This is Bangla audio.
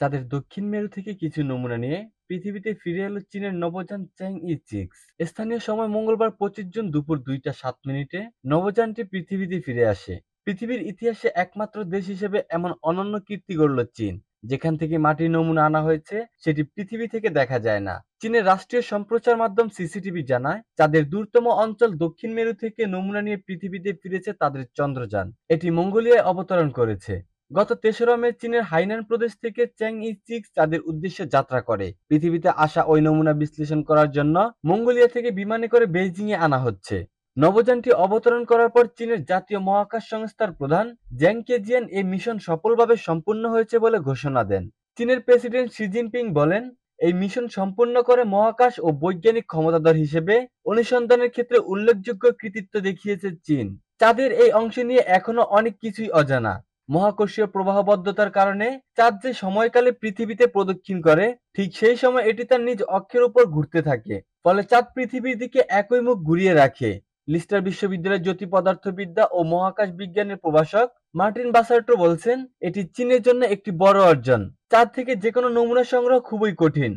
চাঁদের দক্ষিণ মেরু থেকে কিছু নমুনা নিয়ে পৃথিবীতে ফিরে এলো চীনের নভোযান চ্যাং ই সিক্স। স্থানীয় সময় মঙ্গলবার 25 জুন দুপুর 2টা 7 মিনিটে নভোযানটি পৃথিবীতে ফিরে আসে। পৃথিবীর ইতিহাসে একমাত্র দেশ হিসেবে এমন অনন্য কীর্তি গড়ল চীন। যেখান থেকে মাটির নমুনা আনা হয়েছে সেটি পৃথিবী থেকে দেখা যায় না। চীনের রাষ্ট্রীয় সম্প্রচার মাধ্যম সিসিটিভি জানায়, চাঁদের দূরতম অঞ্চল দক্ষিণ মেরু থেকে নমুনা নিয়ে পৃথিবীতে ফিরেছে তাদের চন্দ্রযান। এটি মঙ্গোলিয়ায় অবতরণ করেছে। গত ৩রা মে চীনের হাইনান প্রদেশ থেকে চ্যাং ই সিক্স চাঁদের উদ্দেশ্যে যাত্রা করে। পৃথিবীতে আসা ওই নমুনা বিশ্লেষণ করার জন্য মঙ্গোলিয়া থেকে বিমানে করে বেইজিংয়ে আনা হচ্ছে। নভোযানটি অবতরণ করার পর চীনের জাতীয় মহাকাশ সংস্থার প্রধান জ্যাং কেজিয়ান এই মিশন সফলভাবে সম্পূর্ণ হয়েছে বলে ঘোষণা দেন। চীনের প্রেসিডেন্ট শি জিনপিং বলেন, এই মিশন সম্পূর্ণ করে মহাকাশ ও বৈজ্ঞানিক ক্ষমতাধর হিসেবে অনুসন্ধানের ক্ষেত্রে উল্লেখযোগ্য কৃতিত্ব দেখিয়েছে চীন। চাঁদের এই অংশ নিয়ে এখনো অনেক কিছুই অজানা। মহাকর্ষীয় প্রবাহবদ্ধতার কারণে চাঁদ যে সময়কালে পৃথিবীতে প্রদক্ষিণ করে, ঠিক সেই সময় এটি তার নিজ অক্ষের উপর ঘুরতে থাকে। ফলে চাঁদ পৃথিবীর দিকে একই মুখ ঘুরিয়ে রাখে। লিস্টার বিশ্ববিদ্যালয়ের জ্যোতির্পদার্থবিদ্যা ও মহাকাশ বিজ্ঞানের প্রভাষক মার্টিন বাসার্টো বলছেন, এটি চীনের জন্য একটি বড় অর্জন। চাঁদ থেকে যেকোনো নমুনা সংগ্রহ খুবই কঠিন।